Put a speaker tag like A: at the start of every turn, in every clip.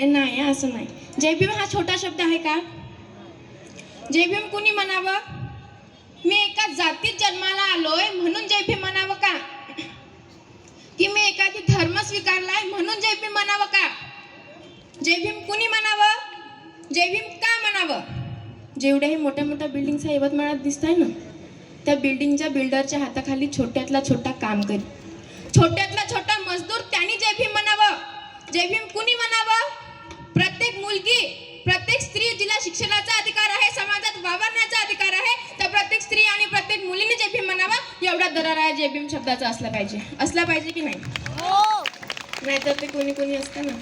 A: नाही, असं नाही. जय भीम हा छोटा शब्द आहे का? जय भीम कुणी म्हणावं? मी एका जातीत जन्माला आलोय म्हणून जय भीम म्हणावं का? की मी एखादी धर्म स्वीकारलाय म्हणून जय भीम म्हणावं का? जय भीम कुणी म्हणावं? जय भीम का म्हणावं? जेवढ्याही मोठ्या मोठ्या बिल्डिंग्स यवतमाळात दिसत आहे ना, त्या बिल्डिंगच्या बिल्डरच्या हाताखाली छोट्यातला छोटा काम करी, छोट्यातला छोटा मजदूर त्यांनी जय भीम म्हणावं. जय भीम कुणी म्हणावं? प्रत्येक मुलगी, प्रत्येक स्त्री जिला शिक्षणाचा अधिकार आहे, समाजात वावरण्याचा अधिकार आहे, तर प्रत्येक स्त्री आणि प्रत्येक मुलीने जय भीम म्हणावं एवढा दरार आहे जय भीम शब्दाचा असला पाहिजे की नाही? नाहीतर ते कोणी कोणी असतं ना,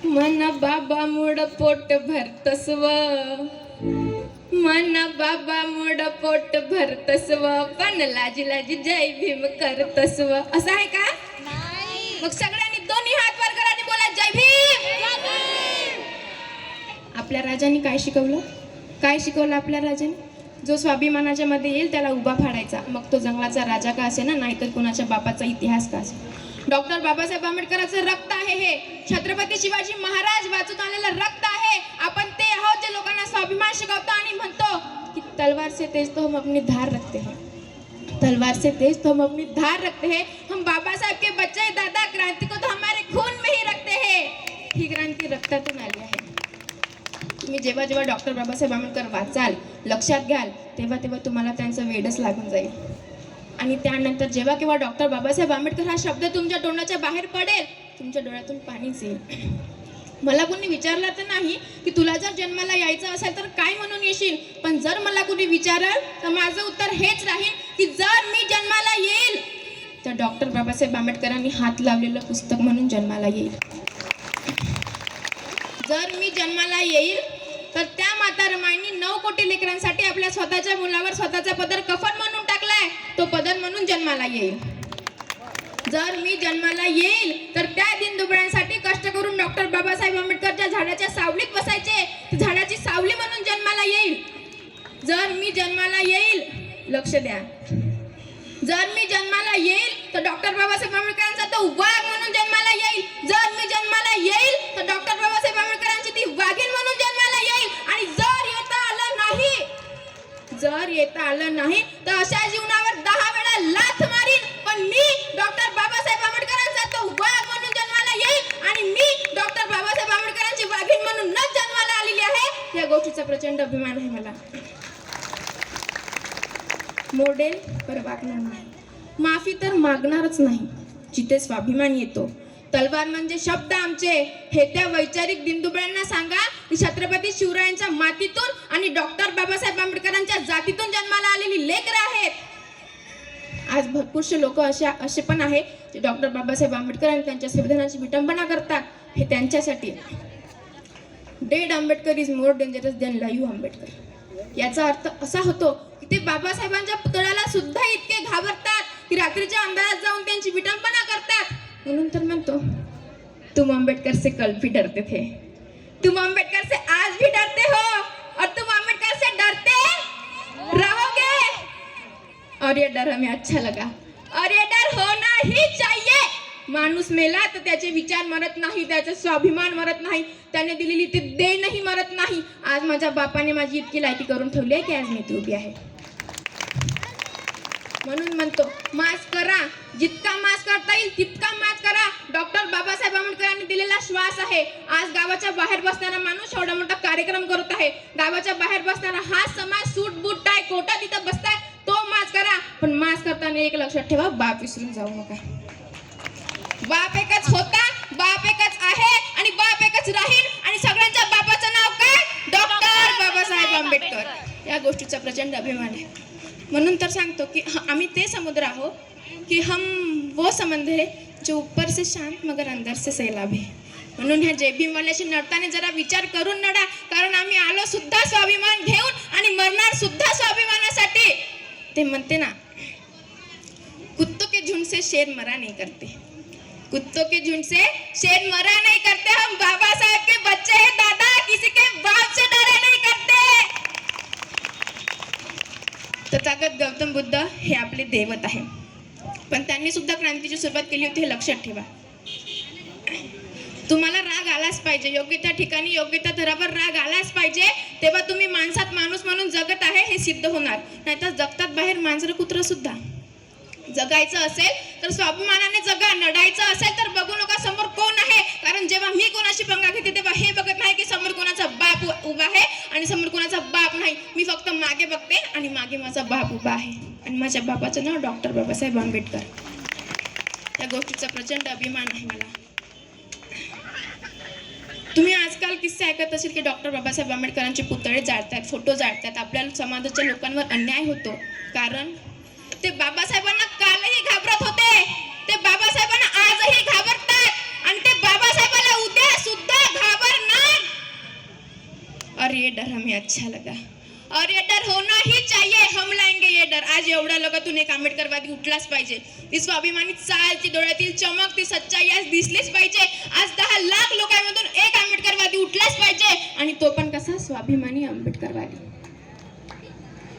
A: मन बाबा मोड पोट भरतसव, मन बाबा मोड पोट भरतसव, पण लाजी लाजी जय भीम करतसव. असं आहे का? मग सगळ्यांनी दोन्ही हात वर करा आणि बोला जय भीम. आपल्या राजांनी काय शिकवलं? काय शिकवलं आपल्या राजांनी? जो स्वाभिमानाच्या मध्ये येईल त्याला उभा फाडायचा, मग तो जंगलाचा राजा का असे ना, नाहीतर कोणाच्या बापाचा इतिहास का असे. डॉक्टर बाबासाहेब आंबेडकरांचं रक्त आहे हे, छत्रपती शिवाजी महाराज वाचून आलेलं रक्त आहे. आपण ते आहोत जे लोकांना स्वाभिमान शिकवतो आणि म्हणतो की तलवार से तेज तो हम अपनी धार रखते हैं, तलवार से तेज तो हम अपनी धार रखते हैं, हम बाबा साहेब के बच्चे दादा, क्रांति को तो हमारे खून में ही रखते हैं. ही क्रांती रक्तातून आली आहे. तुम्ही जेव्हा जेव्हा डॉक्टर बाबासाहेब आंबेडकर वाचाल, लक्षात घ्याल, तेव्हा तेव्हा तुम्हाला त्यांचं वेडच लागून जाईल. आणि त्यानंतर जेव्हा केव्हा डॉक्टर बाबासाहेब आंबेडकर हा शब्द तुमच्या तोंडाच्या बाहेर पडेल, तुमच्या डोळ्यातून पाणीच येईल. मला कोणी विचारलं तर नाही की तुला जर जन्माला यायचं असेल तर काय म्हणून येशील, पण जर मला कोणी विचारल तर माझं उत्तर हेच राहील की जर मी जन्माला येईल तर डॉक्टर बाबासाहेब आंबेडकरांनी हात लावलेलं पुस्तक म्हणून जन्माला येईल. जर मी जन्माला येईल तर त्या माता रमाईंनी 9 कोटी लेकरांसाठी आपल्या स्वतःच्या मुलावर स्वतःचा पदर कफन म्हणून टाकलाय, तो पदर म्हणून जन्माला येईल. जर मी जन्माला येईल तर त्या दिनदुबळ्यांसाठी कष्ट करून डॉक्टर बाबासाहेब आंबेडकरच्या झाडाच्या सावलीत बसायचे, झाडाची सावली म्हणून जन्माला येईल. जर मी जन्माला येईल, लक्ष द्या, जर मी जन्माला येईल तर डॉक्टर बाबासाहेब आंबेडकरांचा तो वाघ म्हणून जन्माला येईल. जर मी जन्माला येईल तर डॉक्टर बाबासाहेब आंबेडकरांची ती वाघीण म्हणून जन्माला येईल. आणि जर येता आलं नाही तर अशा जीवनावर 10 वेळा लाथ मारीन, पण मी डॉक्टर बाबासाहेब आंबेडकरांचा तो वाघ म्हणून जन्माला येईल आणि मी डॉक्टर बाबासाहेब आंबेडकरांची वाघीण म्हणून न जन्माला आलेली आहे. या गोष्टीचा प्रचंड अभिमान आहे मला. मोडेल पर वागणार नाही, माफी तर मागणारच नाही. जिथे स्वाभिमान येतो, तलवार म्हणजे शब्द आमचे, हे त्या वैचारिक दिनदुबळ्यांना सांगा की छत्रपती शिवरायांच्या मातीतून आणि डॉक्टर बाबासाहेब आंबेडकरांच्या जातीतून जन्माला आलेली लेकरं आहेत. आज भरपूरसे लोक असे पण आहे जे डॉक्टर बाबासाहेब आंबेडकर आणि त्यांच्या संविधानाची विटंबना करतात. हे त्यांच्यासाठी dead Ambedkar is more dangerous than live Ambedkar. याचा अर्थ असा होतो की ते बाबासाहेबांच्या पुतळ्याला सुद्धा इतके घाबरतात की रात्रीच्या अंधारात जाऊन त्यांची विटंबना करतात. म्हणून तर म्हणतो, तुम आंबेडकर से कल भी डरते थे, तुम आंबेडकर से आज भी डरते हो और तुम आंबेडकर से डरते रहोगे. और ये डर हमें अच्छा लगा और ये डर होना ही चाहिए. माणूस मेला तर त्याचे विचार मरत नाही, त्याचा स्वाभिमान मरत नाही, त्याने दिलेली ते देणही मरत नाही. आज माझ्या बापाने माझी इतकी लायकी करून ठेवली आहे की आज मी इथे उभी आहे. म्हणून म्हणतो, मास्क करा, जितका मास्क करता येईल तितका मास्क करा. डॉक्टर बाबासाहेब आंबेडकरांनी दिलेला श्वास आहे. आज गावाच्या बाहेर बसणारा माणूस एवढा मोठा कार्यक्रम करत आहे. गावाच्या बाहेर बसणारा हा समाज सूट बूट टाय कोटा तिथं बसताय, तो मास्क करा. पण मास्क करताना एक लक्षात ठेवा, बाप विसरून जाऊ नका. बाप एकच होता, बाप एकच आहे आणि बाप एकच राहील. आणि सगळ्यांच्या बापाचं नाव काय? डॉक्टर बाबासाहेब आंबेडकर. या गोष्टीचा प्रचंड अभिमान आहे. म्हणून तर सांगतो की आम्ही ते समुद्र आहोत की हम वो समंदर है जो ऊपर से शांत मगर अंदर से सैलाब है. म्हणून ह्या जय भीमवाल्याशी नडताना जरा विचार करून नडा, कारण आम्ही आलो सुद्धा स्वाभिमान घेऊन आणि मरणार सुद्धा स्वाभिमानासाठी. ते म्हणते ना, कुत्तों के झुंड से शेर मरा नहीं करते, कुत्तों के झुंड से शेर मरा नहीं करते. हम बाबा साहेब के बच्चे हैं दादा, किसी के बाप से डरे नहीं करते. तथागत गौतम बुद्ध हे आपले दैवत आहे, पण त्यांनी सुद्धा क्रांतीची सुरुवात केली होती, हे लक्षात ठेवा. तुम्हाला राग आलाच आलाच पाहिजे, योग्य त्या ठिकाणी योग्य त्या थरावर राग आलाच पाहिजे. तेव्हा तुम्ही माणसात माणूस म्हणून जगत आहे हे सिद्ध होणार. नाहीतर जगतात बाहेर मांजरं कुत्रं सुद्धा. जगायचं असेल तर स्वाभिमानाने जगा, लढायचं असेल तर बघू नका समोर कोण आहे. कारण जेव्हा मी कोणाशी पंगा घेते तेव्हा हे बघत नाही की समोर कोणाचा बाप उभा आहे आणि समोर कोणाचा बाप नाही. मी फक्त मागे बघते आणि मागे माझा बाप उभा आहे आणि माझ्या बापाचं नाव डॉक्टर बाबासाहेब आंबेडकर. त्या गोष्टीचा प्रचंड अभिमान आहे मला. तुम्ही आजकाल किस्से ऐकत असेल की डॉक्टर बाबासाहेब आंबेडकरांचे पुतळे जाळतात, फोटो जाळतात. आपल्या समाजाच्या लोकांवर अन्याय होतो. कारण ते बाबासाहेबांना कालही घाबरत होते, ते बाबासाहेबांना आजही घाबरतात आणि ते बाबासाहेबांना उद्या सुद्धा घाबरणार. और ये डर हमें अच्छा लगा और ये डर होना ही चाहिए. हम लाएंगे ये डर. आज एवढ्या लोकातून एक आंबेडकरवादी उठलाच पाहिजे. ती स्वाभिमानी चाल, ती डोळ्यातील चमक, ती सच्चाई आज दिसलीच पाहिजे. आज 10 लाख लोकांमधून एक आंबेडकरवादी उठलाच पाहिजे आणि तो पण कसा? स्वाभिमानी आंबेडकरवादी.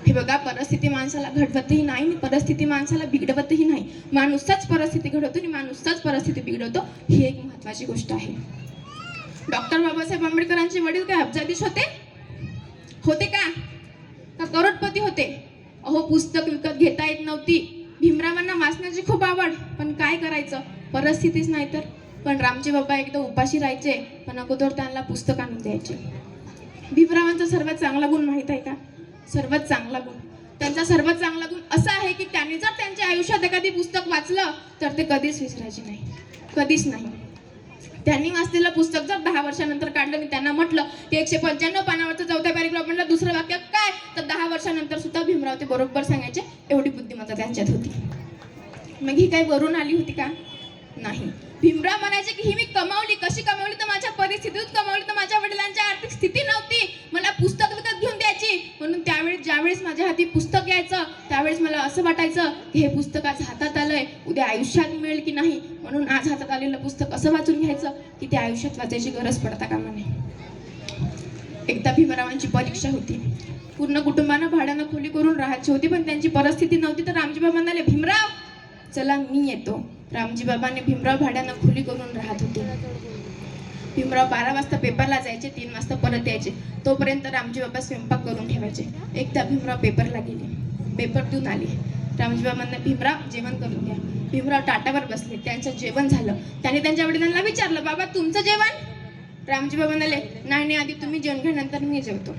A: हे बघा, परिस्थिती माणसाला घडवतही नाही, परिस्थिती माणसाला बिघडवतही नाही. माणूसच परिस्थिती घडवतो आणि माणूसच परिस्थिती बिघडवतो. ही एक महत्वाची गोष्ट आहे. डॉक्टर बाबासाहेब आंबेडकरांचे वडील काय अब्जाधीश होते का करोडपती होते? अहो, पुस्तक विकत घेता येत नव्हती. भीमरावांना वाचण्याची खूप आवड, पण काय करायचं, परिस्थितीच नाही तर. पण रामजी बाबा एकदा उपाशी राहायचे, पण अगोदर त्यांना पुस्तक आणून द्यायचे. भीमरावांचा सर्वात चांगला गुण माहित आहे का? सर्वात चांगला गुण, त्यांचा सर्वात चांगला गुण असा आहे की त्यांनी जर त्यांच्या आयुष्यात एखादी पुस्तक वाचलं तर ते कधीच विसरायचे नाही, कधीच नाही. त्यांनी वाचलेलं पुस्तक जर 10 वर्षानंतर काढलं आणि त्यांना म्हटलं की 195 पानावरचं 4थ्या पॅरेग्राफमधलं दुसरं वाक्य काय, तर 10 वर्षानंतर सुद्धा भीमराव ते बरोबर सांगायचे. एवढी बुद्धिमत्ता त्यांच्यात होती. मग ही काही वरून आली होती का? नाही. भीमराव म्हणायचे की ही मी कमावली. कशी कमावली? तर माझ्या परिस्थितीत कमावली. तर माझ्या वडिलांची आर्थिक स्थिती नव्हती, मला पुस्तक विकत घेऊन द्यायची. म्हणून त्यावेळेस ज्यावेळेस माझ्या हाती पुस्तक यायचं त्यावेळेस मला असं वाटायचं की हे पुस्तक आज हातात आलंय, उद्या आयुष्यात मिळेल की नाही. म्हणून आज हातात आलेलं पुस्तक असं वाचून घ्यायचं की ते आयुष्यात वाचायची गरज पडता कामा नये. एकदा भीमरावांची परीक्षा होती. पूर्ण कुटुंबानं भाड्यानं खोली करून राहायची होती, पण त्यांची परिस्थिती नव्हती. तर रामजी बाबा म्हणाले, भीमराव चला मी येतो. रामजी बाबांनी भीमराव भाड्यानं खोली करून राहत होते. भीमराव 12 वाजता पेपरला जायचे, 3 वाजता परत यायचे. तोपर्यंत रामजी बाबा स्वयंपाक करून ठेवायचे. एकदा भीमराव पेपरला गेले, पेपर देऊन आले. रामजी बाबांना, भीमराव जेवण करून घ्या. भीमराव ताटावर बसले, त्यांचं जेवण झालं. त्यांनी त्यांच्या वडिलांना विचारलं, बाबा तुमचं जेवण? रामजी बाबा म्हणाले, नाही आधी तुम्ही जेवण घ्या, नंतर मी जेवतो.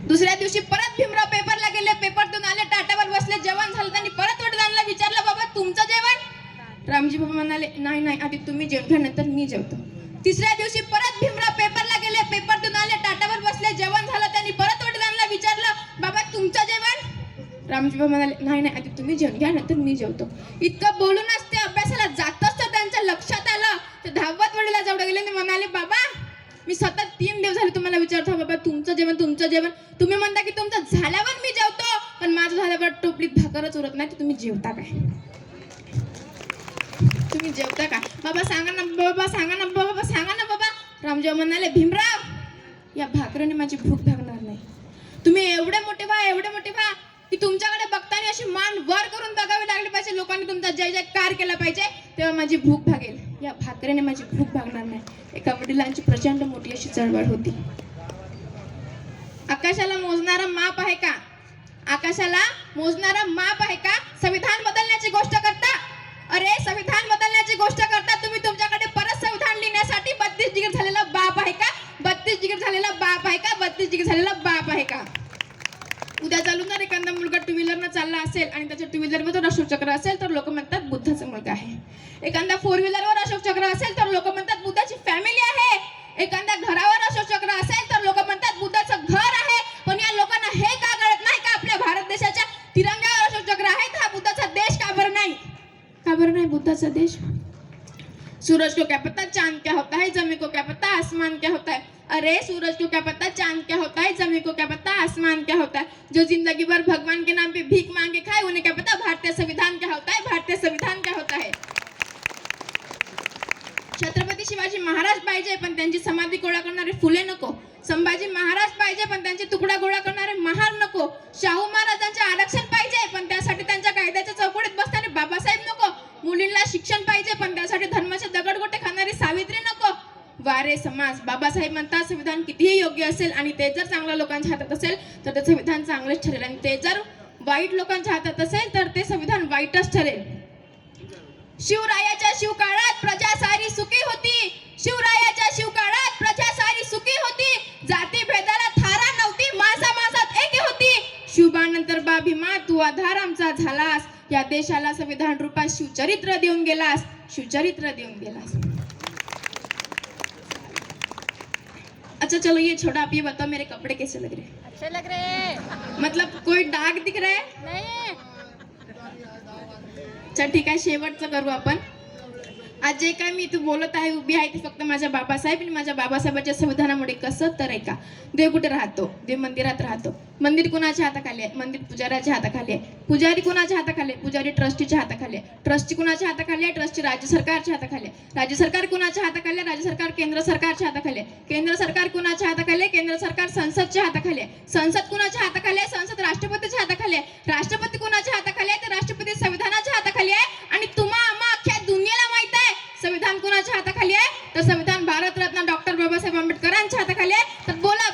A: दुसऱ्या दिवशी परत भीमराव पेपरला गेले, पेपर देऊन आले, ताटावर बसले, जेवण झालं. त्यांनी परत वडिलांना विचारलं, बाबा तुमचं जेवण? रामजी बाबा म्हणाले, नाही आधी तुम्ही जेवण घ्या, नंतर मी जेवतो. तिसऱ्या दिवशी परत भीमराव पेपरला गेले, पेपर देऊन आले, ताटावर बसले, जेवण झालं. त्यांनी परत वडिलांना विचारलं, बाबा तुमचं जेवण? रामजी बाबा म्हणाले, नाही आधी तुम्ही जेवण घ्या, नंतर मी जेवतो. इतकं बोलूनच ते अभ्यासाला जातच तर त्यांच्या लक्षात आलं. ते धावत वडिला जवळ गेले आणि म्हणाले, बाबा मी सतत 3 दिवस झाले तुम्हाला विचारतो, बाबा तुमचं जेवण. तुम्ही म्हणता की तुमचं झाल्यावर मी जेवतो, पण माझं झाल्यावर टोपलीत भाकरच उरत नाही. तर तुम्ही जेवता काय? तुम्ही जेवता का? बाबा सांगा ना, बाबा सांगा ना, बाबा सांगा ना बाबा. रामजी म्हणाले, भीमराव या भाकरीने माझी भूक भागणार नाही. तुम्ही एवढे मोठे व्हा की तुमच्याकडे बघताना अशी मान वर करून बघावी लागली पाहिजे, लोकांनी तुमचा जय जयकार केला पाहिजे, तेव्हा माझी भूक भागेल. या भाकरीने माझी भूक भागणार नाही. एका वडिलांची प्रचंड मोठी अशी चळवळ होती. आकाशाला मोजणारा माप आहे का? आकाशाला मोजणारा माप आहे का? संविधान बदलण्याची गोष्ट करता? अरे संविधान बदलण्याची गोष्ट करता तुम्ही, तुमच्याकडे परत संविधान लिहिण्यासाठी 32 डिग्री झालेला बाप आहे का? 32 डिग्री झालेला बाप आहे का? 32 डिग्री झालेला बाप आहे का? उद्या चालून जर एखादा मुलगा 2 व्हीलरनं चालला असेल आणि त्याच्या 2 व्हीलरवर अशोक चक्र असेल तर लोक म्हणतात बुद्धाचा मुलगा आहे. एखादा 4 व्हीलरवर अशोक चक्र असेल तर लोक म्हणतात बुद्धाची फॅमिली आहे. एखाद्या घरावर अशोक चक्र असेल तर लोक म्हणतात बुद्धाचं घर आहे. पण या लोकांना हे का कळत नाही का आपल्या भारत देशाच्या तिरंग्यावर अशोक चक्र आहे, तर हा बुद्धाचा देश का बरं नाही? का बरं नाही बुद्धाचा देश? सूरज को क्या पता चांद क्या होता है, जमीन को क्या पता आसमान क्या होता है. अरे सूरज को क्या पता चांद क्या होता है, जमीन को क्या पता आसमान क्या होता है. जो जिंदगी भर भगवान के नाम पे भीख मांगे खाए उन्हें क्या पता भारतीय संविधान क्या होता है, भारतीय संविधान क्या होता है. छत्रपती शिवाजी महाराज पाहिजे पण त्यांची समाधी गोळा करणारे फुले नको. संभाजी महाराज पाहिजे पण त्यांचे तुकडा गोळा करणारे महार नको. शाहू महाराजांचे आरक्षण पाहिजे पण त्यासाठी त्यांच्या कायद्याच्या चौकटीत बसणारे बाबासाहेब नको. मुलींना शिक्षण पाहिजे पण त्यासाठी धर्माचे दगडगोटे खाणारी सावित्री नको. वारे समाज. बाबासाहेब म्हणतात संविधान कितीही योग्य असेल आणि ते जर चांगल्या लोकांच्या हातात असेल तर ते संविधान चांगलंच ठरेल आणि ते जर वाईट लोकांच्या हातात असेल तर ते संविधान वाईटच ठरेल. शिवरायाच्या शिवकाळात प्रजा सारी सुखी होती. शिवरायाच्या शिवकाळात प्रजा सारी सुखी होती. जाती भेदाला थारा नव्हती. माणसा माणसात एकी होती. शिवबानंतर बा भीमा तू आधार आमचा झालास. या देशाला संविधान रूपात शिवचरित्र देऊन गेलास. शिवचरित्र देऊन गेलास. अच्छा चलो ये छोड़ा, आप ये बताओ मेरे कपड़े कैसे लग रहे हैं?
B: अच्छे लग रहे हैं.
A: मतलब कोई डाग दिख रहा है?
B: नहीं.
A: अच्छा ठीक आहे, शेवटचं करू आपण. आज जे काय मी इथे बोलत आहे उभी आहे ते फक्त माझ्या बाबासाहेब आणि माझ्या बाबासाहेबांच्या संविधानामुळे. कसं तर ऐका, देव कुठे राहतो? देव मंदिरात राहतो. मंदिर कुणाच्या हाताखाली आहे? मंदिर पुजाऱ्याच्या हाताखाली आहे. पुजारी कुणाच्या हाताखाली आहे? पुजारी ट्रस्टीच्या हाताखाली आहे. ट्रस्टी कुणाच्या हाताखाली आहे? ट्रस्टी राज्य सरकारच्या हाताखाली आहे. राज्य सरकार कुणाच्या हाताखाली आहे? राज्य सरकार केंद्र सरकारच्या हाताखाली आहे. केंद्र सरकार कुणाच्या हाताखाली आहे? केंद्र सरकार संसदच्या हाताखाली आहे. संसद कुणाच्या हाताखाली आहे? संसद राष्ट्रपतीच्या हाताखाली आहे. राष्ट्रपती कुणाच्या हाताखाली आहे? तर राष्ट्रपती संविधानाच्या हाताखाली आहे. आणि तुम्हा आम्हा अख्ख्या दुनियेला माहित आहे संविधान कुणाच्या हाताखाली आहे? तर संविधान भारतरत्न डॉक्टर बाबासाहेब आंबेडकरांच्या हाताखाली आहे. तर बोला